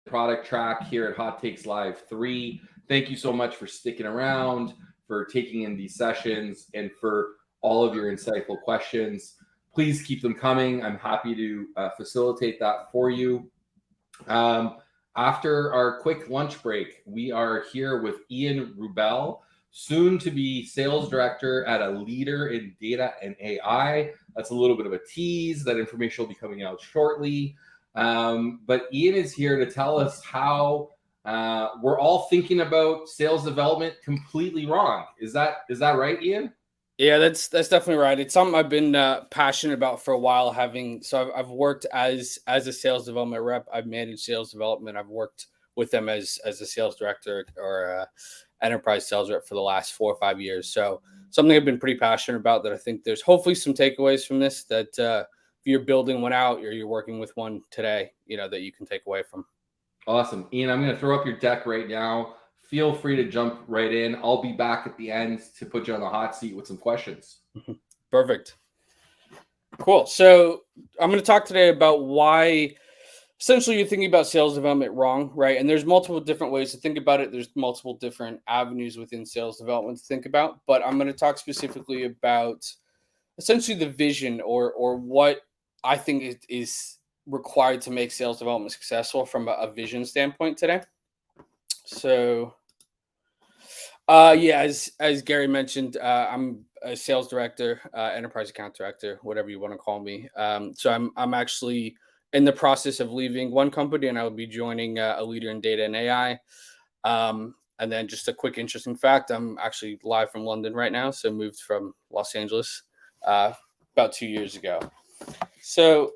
product track here at Hot Takes Live 3. Thank you so much for sticking around, for taking in these sessions, and for all of your insightful questions. Please keep them coming. I'm happy to facilitate that for you. Um, After our quick lunch break, we are here with Ian Wroobel, soon to be sales director at a leader in data and AI. That's a little bit of a tease. That information will be coming out shortly. But Ian is here to tell us how we're all thinking about sales development completely wrong. Is that right, Ian? Yeah, that's definitely right. It's something I've been passionate about for a while. I've worked as a sales development rep. I've managed sales development. I've worked with them as a sales director or enterprise sales rep for the last 4 or 5 years. So something I've been pretty passionate about. That I think there's hopefully some takeaways from this. That if you're building one out or you're working with one today, that you can take away from. Awesome. Ian, I'm going to throw up your deck right now. Feel free to jump right in. I'll be back at the end to put you on the hot seat with some questions. Perfect. Cool. So I'm going to talk today about why essentially you're thinking about sales development wrong, right? And there's multiple different ways to think about it. There's multiple different avenues within sales development to think about, but I'm going to talk specifically about essentially the vision or what I think is required to make sales development successful from a vision standpoint today. So yeah, as Gary mentioned, I'm a sales director, enterprise account director, whatever you want to call me. So I'm actually in the process of leaving one company, and I will be joining a leader in data and AI. And then just a quick interesting fact: I'm actually live from London right now, so moved from Los Angeles about 2 years ago. So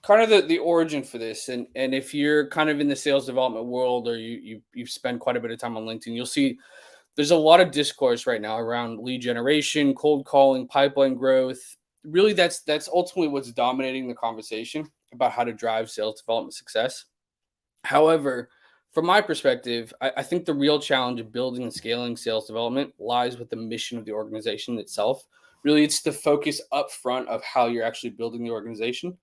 kind of the origin for this, and if you're kind of in the sales development world or you spend quite a bit of time on LinkedIn, you'll see there's a lot of discourse right now around lead generation, cold calling, pipeline growth. Really, that's ultimately what's dominating the conversation about how to drive sales development success. However, from my perspective, I think the real challenge of building and scaling sales development lies with the mission of the organization itself. Really, it's the focus up front of how you're actually building the organization.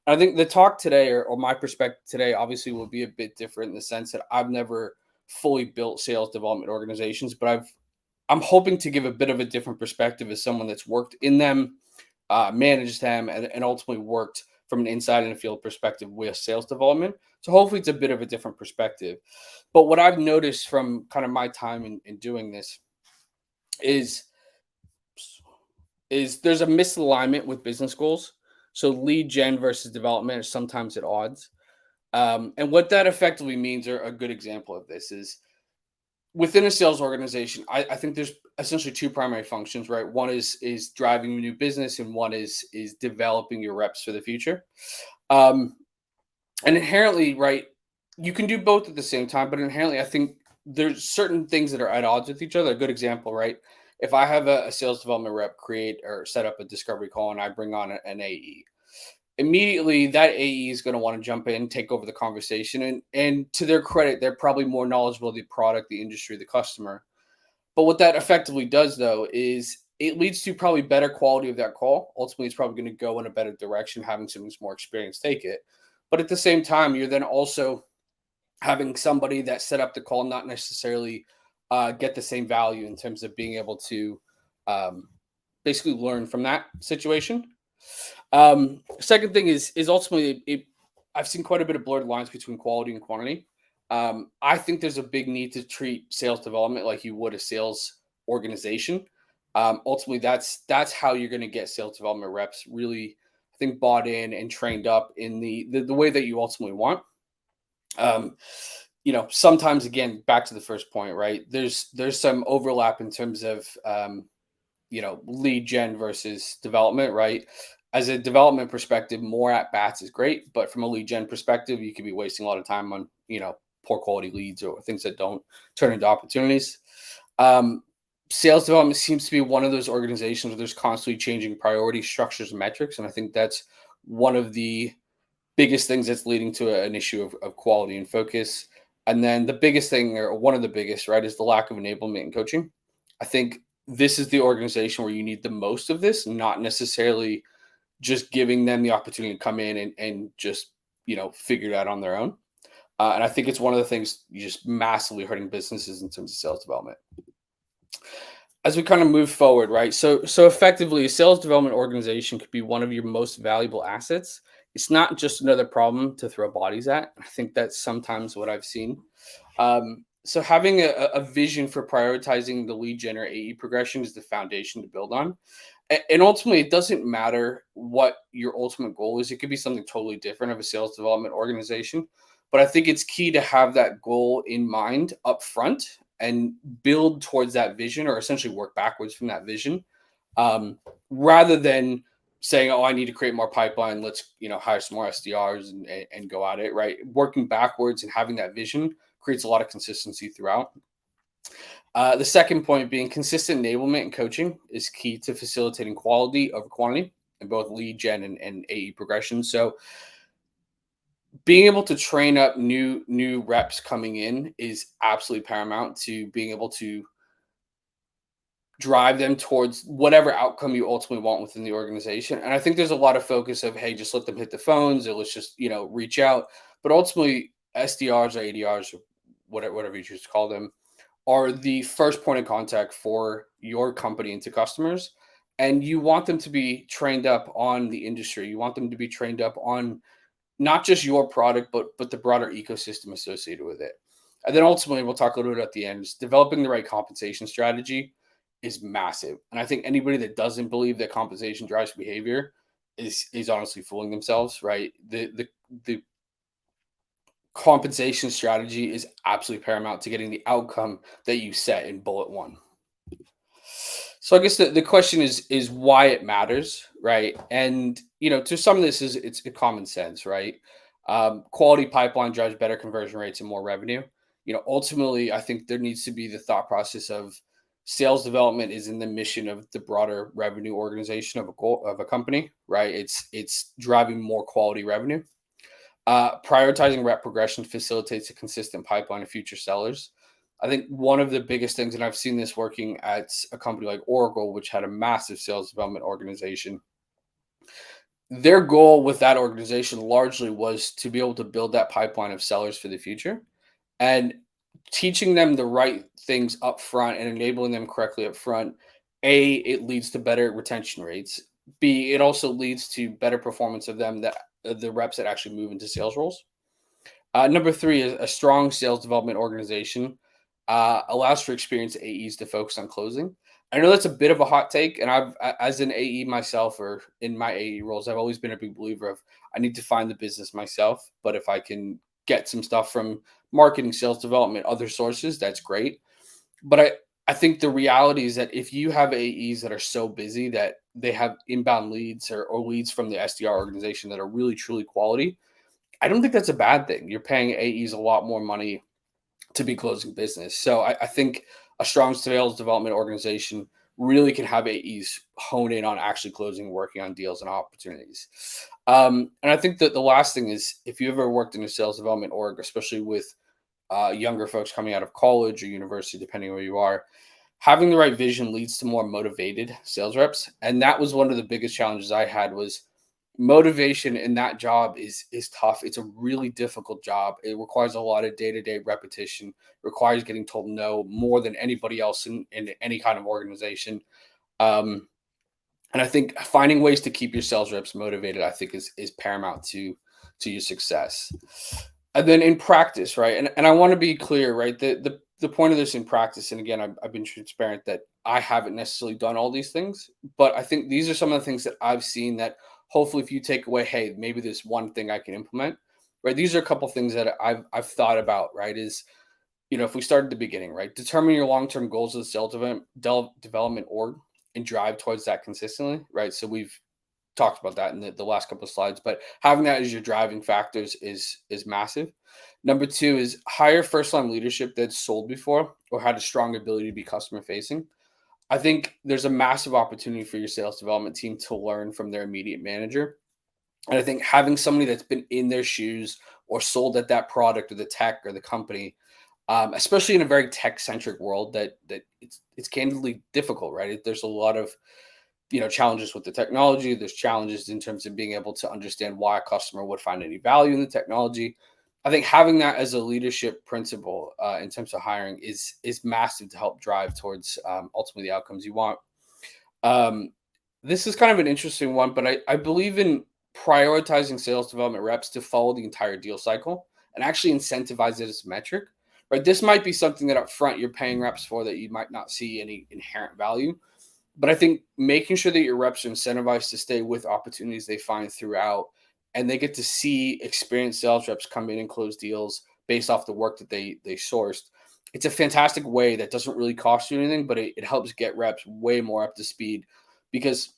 And I think the talk today, or my perspective today, obviously will be a bit different in the sense that I've never fully built sales development organizations, but I'm hoping to give a bit of a different perspective as someone that's worked in them, managed them, and ultimately worked from an inside and field perspective with sales development. So hopefully it's a bit of a different perspective. But what I've noticed from kind of my time in doing this is there's a misalignment with business goals. So lead gen versus development are sometimes at odds. And what that effectively means, or a good example of this is within a sales organization, I think there's essentially two primary functions, right? One is driving new business, and one is developing your reps for the future. And inherently, right, you can do both at the same time, but inherently, I think there's certain things that are at odds with each other. A good example, right? If I have a sales development rep create or set up a discovery call and I bring on an AE, immediately that AE is going to want to jump in, take over the conversation. And to their credit, they're probably more knowledgeable of the product, the industry, the customer. But what that effectively does, though, is it leads to probably better quality of that call. Ultimately, it's probably going to go in a better direction, having someone who's more experienced take it. But at the same time, you're then also having somebody that set up the call not necessarily get the same value in terms of being able to basically learn from that situation. Second thing is ultimately I've seen quite a bit of blurred lines between quality and quantity. I think there's a big need to treat sales development like you would a sales organization. Ultimately, that's how you're going to get sales development reps really, I think, bought in and trained up in the way that you ultimately want. Sometimes, again, back to the first point, right? There's some overlap in terms of lead gen versus development, right? As a development perspective, more at bats is great, but from a lead gen perspective, you could be wasting a lot of time on poor quality leads or things that don't turn into opportunities. Sales development seems to be one of those organizations where there's constantly changing priority structures and metrics, and I think that's one of the biggest things that's leading to an issue of quality and focus. And then the biggest thing, or one of the biggest, right, is the lack of enablement and coaching. I think this is the organization where you need the most of this, not necessarily just giving them the opportunity to come in and just, figure it out on their own. And I think it's one of the things just massively hurting businesses in terms of sales development. As we kind of move forward, right? So effectively, a sales development organization could be one of your most valuable assets. It's not just another problem to throw bodies at. I think that's sometimes what I've seen. So having a vision for prioritizing the lead gen or AE progression is the foundation to build on. And ultimately, it doesn't matter what your ultimate goal is. It could be something totally different of a sales development organization. But I think it's key to have that goal in mind up front and build towards that vision, or essentially work backwards from that vision, rather than saying, oh, I need to create more pipeline. Let's, hire some more SDRs and go at it, right? Working backwards and having that vision creates a lot of consistency throughout. The second point being consistent enablement and coaching is key to facilitating quality over quantity in both lead gen and AE progression. So being able to train up new reps coming in is absolutely paramount to being able to drive them towards whatever outcome you ultimately want within the organization. And I think there's a lot of focus of, hey, just let them hit the phones, or let's just, reach out. But ultimately, SDRs or ADRs, or whatever you choose to call them, are the first point of contact for your company and to customers. And you want them to be trained up on the industry. You want them to be trained up on not just your product, but the broader ecosystem associated with it. And then ultimately, we'll talk a little bit at the end, is developing the right compensation strategy is massive. And I think anybody that doesn't believe that compensation drives behavior is honestly fooling themselves, right? The compensation strategy is absolutely paramount to getting the outcome that you set in bullet one. So I guess the question is why it matters, right? And to some of this it's a common sense, right? Quality pipeline drives better conversion rates and more revenue. Ultimately, I think there needs to be the thought process of sales development is in the mission of the broader revenue organization of a company, right? It's driving more quality revenue. Prioritizing rep progression facilitates a consistent pipeline of future sellers. I think one of the biggest things, and I've seen this working at a company like Oracle, which had a massive sales development organization. Their goal with that organization largely was to be able to build that pipeline of sellers for the future, and teaching them the right things up front and enabling them correctly up front. A, it leads to better retention rates. B, it also leads to better performance of them, that the reps that actually move into sales roles. Number three is a strong sales development organization allows for experienced AEs to focus on closing. I know that's a bit of a hot take, and I've, as an AE myself, or in my AE roles, I've always been a big believer of I need to find the business myself. But if I can get some stuff from marketing, sales development, other sources, that's great. But I think the reality is that if you have AEs that are so busy that they have inbound leads or leads from the SDR organization that are really, truly quality, I don't think that's a bad thing. You're paying AEs a lot more money to be closing business. So I think a strong sales development organization really can have AEs hone in on actually closing, working on deals and opportunities. And I think that the last thing is, if you ever worked in a sales development org, especially with younger folks coming out of college or university, depending where you are, having the right vision leads to more motivated sales reps. And that was one of the biggest challenges I had, was motivation in that job is tough. It's a really difficult job. It requires a lot of day-to-day repetition, requires getting told no more than anybody else in any kind of organization. And I think finding ways to keep your sales reps motivated, I think is paramount to your success. And then in practice, right? And I want to be clear, right? The point of this in practice, and again, I've been transparent that I haven't necessarily done all these things, but I think these are some of the things that I've seen that hopefully if you take away, hey, maybe there's one thing I can implement, right? These are a couple things that I've thought about, right? Is, if we start at the beginning, right? Determine your long-term goals of the sales development org and drive towards that consistently, right? So we've talked about that in the last couple of slides, but having that as your driving factors is massive. Number two is hire first-line leadership that's sold before or had a strong ability to be customer-facing. I think there's a massive opportunity for your sales development team to learn from their immediate manager. And I think having somebody that's been in their shoes or sold at that product or the tech or the company, especially in a very tech-centric world that it's candidly difficult, right? There's a lot of challenges with the technology. There's challenges in terms of being able to understand why a customer would find any value in the technology. I think having that as a leadership principle in terms of hiring is massive to help drive towards ultimately the outcomes you want. Um, this is kind of an interesting one, but I believe in prioritizing sales development reps to follow the entire deal cycle and actually incentivize it as a metric. Right, this might be something that up front you're paying reps for that you might not see any inherent value, but I think making sure that your reps are incentivized to stay with opportunities they find throughout, and they get to see experienced sales reps come in and close deals based off the work that they sourced. It's a fantastic way that doesn't really cost you anything, but it helps get reps way more up to speed, because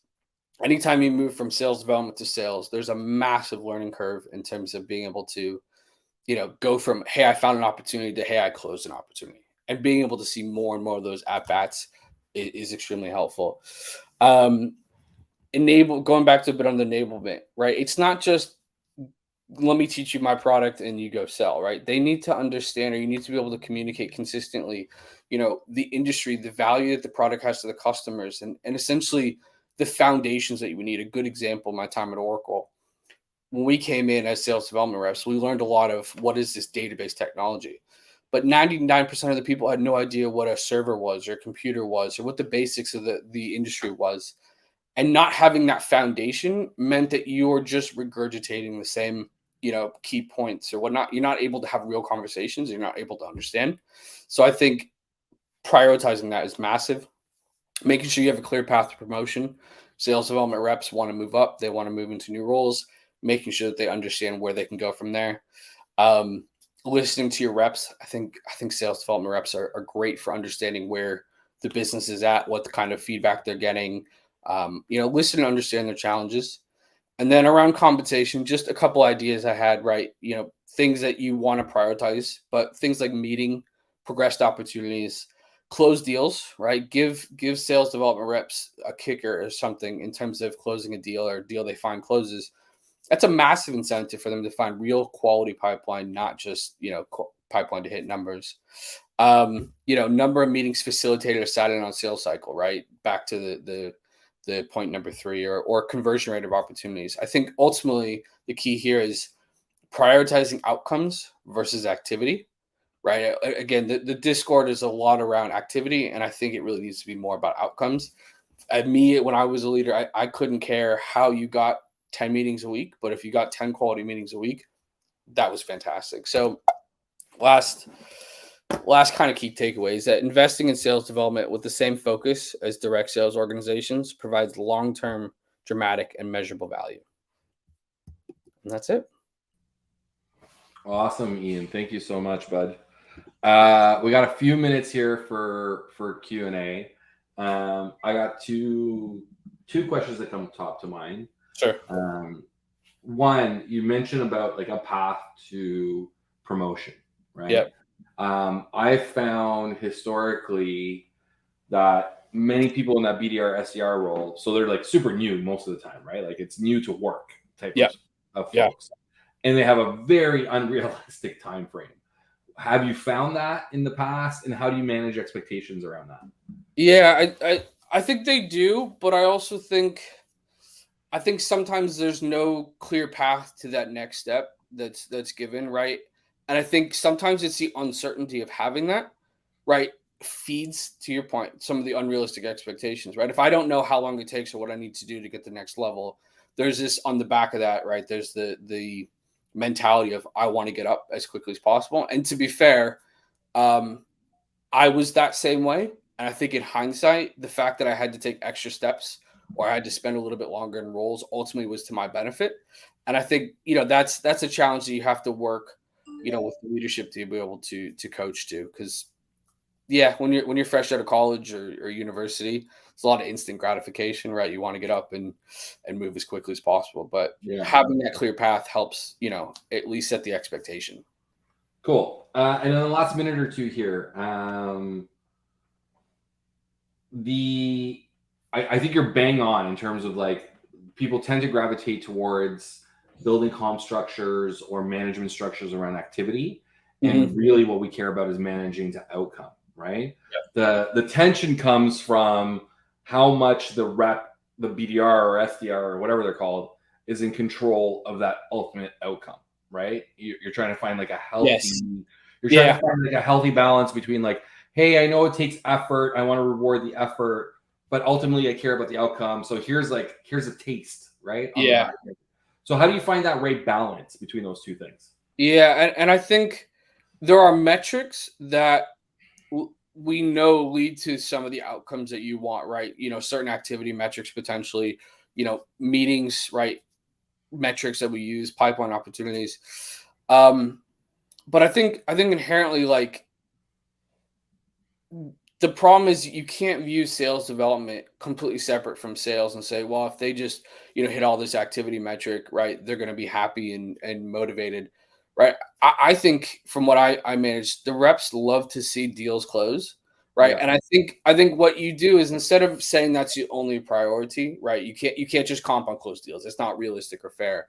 anytime you move from sales development to sales, there's a massive learning curve in terms of being able to, go from, hey, I found an opportunity to, hey, I closed an opportunity. And being able to see more and more of those at bats is extremely helpful. Going back to a bit on the enablement, right? It's not just, let me teach you my product and you go sell, right? They need to understand, or you need to be able to communicate consistently, the industry, the value that the product has to the customers, and essentially the foundations that you would need. A good example, my time at Oracle, when we came in as sales development reps, we learned a lot of what is this database technology. But 99% of the people had no idea what a server was or a computer was or what the basics of the industry was. And not having that foundation meant that you're just regurgitating the same, key points or whatnot. You're not able to have real conversations. You're not able to understand. So I think prioritizing that is massive. Making sure you have a clear path to promotion. Sales development reps want to move up. They want to move into new roles. Making sure that they understand where they can go from there. Listening to your reps. I think sales development reps are great for understanding where the business is at, what the kind of feedback they're getting. Listen and understand their challenges. And then around compensation, just a couple ideas I had, right? Things that you want to prioritize, but things like meeting progressed opportunities, close deals, right? Give sales development reps a kicker or something in terms of closing a deal or a deal they find closes. That's a massive incentive for them to find real quality pipeline, not just, pipeline to hit numbers. Number of meetings facilitated or sat in on sales cycle, right? Back to the point number 3, or conversion rate of opportunities. I think ultimately the key here is prioritizing outcomes versus activity, right? Again, the Discord is a lot around activity, and I think it really needs to be more about outcomes. When I was a leader, I couldn't care how you got 10 meetings a week, but if you got 10 quality meetings a week, that was fantastic. So last kind of key takeaway is that investing in sales development with the same focus as direct sales organizations provides long-term, dramatic, and measurable value. And that's it. Awesome, Ian. Thank you so much, bud. We got a few minutes here for Q&A. I got two questions that come top to mind. Sure. One, you mentioned about like a path to promotion, right? Yep. I found historically that many people in that BDR SDR role, so they're like super new most of the time, right? Like it's new to work type of folks, and they have a very unrealistic time frame. Have you found that in the past, and how do you manage expectations around that? Yeah, I think they do, but I also think sometimes there's no clear path to that next step that's given, right? And I think sometimes it's the uncertainty of having that, right, feeds, to your point, some of the unrealistic expectations, right? If I don't know how long it takes or what I need to do to get the next level, there's this on the back of that, right? There's the mentality of I want to get up as quickly as possible. And to be fair, I was that same way. And I think in hindsight, the fact that I had to take extra steps or I had to spend a little bit longer in roles ultimately was to my benefit. And I think, that's a challenge that you have to work, with the leadership to be able to coach to. Because when you're fresh out of college or university, it's a lot of instant gratification, right? You want to get up and move as quickly as possible. But having that clear path helps, at least set the expectation. Cool. And in the last minute or two here, I think you're bang on in terms of like people tend to gravitate towards building comp structures or management structures around activity. And really what we care about is managing to outcome, right? Yep. The tension comes from how much the rep, the BDR or SDR or whatever they're called, is in control of that ultimate outcome, right? You're trying to find like a healthy, Yes. you're trying to find like a healthy balance between like, hey, I know it takes effort. I want to reward the effort, but ultimately I care about the outcome. So here's a taste, right? On the Yeah. back end. So how do you find that right balance between those two things? Yeah. And I think there are metrics that we know lead to some of the outcomes that you want, right? Certain activity metrics potentially, meetings, right? Metrics that we use, pipeline opportunities. But I think inherently, like, the problem is you can't view sales development completely separate from sales and say, well, if they just hit all this activity metric, right, they're going to be happy and motivated, right? I think from what I manage, the reps love to see deals close, right? Yeah. And I think what you do is, instead of saying that's the only priority, right, you can't just comp on closed deals. It's not realistic or fair.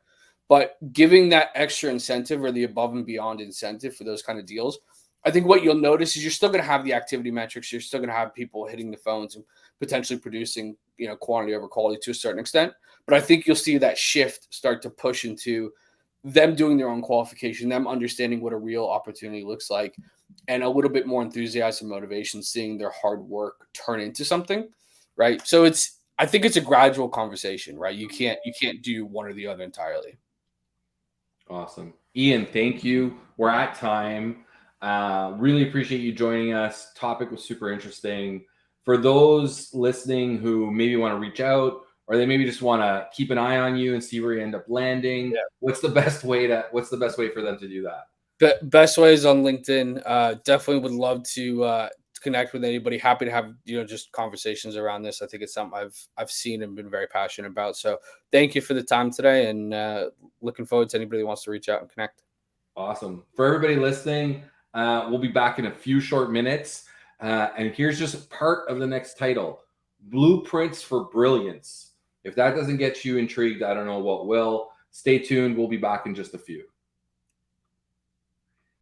But giving that extra incentive, or the above and beyond incentive for those kind of deals, I think what you'll notice is you're still going to have the activity metrics. You're still going to have people hitting the phones and potentially producing, quantity over quality to a certain extent. But I think you'll see that shift start to push into them doing their own qualification, them understanding what a real opportunity looks like, and a little bit more enthusiasm, motivation, seeing their hard work turn into something, right? So I think it's a gradual conversation, right? You can't do one or the other entirely. Awesome. Ian, thank you. We're at time. Really appreciate you joining us. Topic was super interesting. For those listening who maybe want to reach out, or they maybe just want to keep an eye on you and see where you end up landing, Yeah. what's the best way for them to do that? Best way is on LinkedIn. Definitely would love to connect with anybody. Happy to have just conversations around this. I think it's something I've seen and been very passionate about. So thank you for the time today, and looking forward to anybody who wants to reach out and connect. Awesome. For everybody listening, we'll be back in a few short minutes. And here's just part of the next title: Blueprints for Brilliance. If that doesn't get you intrigued, I don't know what will. Stay tuned. We'll be back in just a few.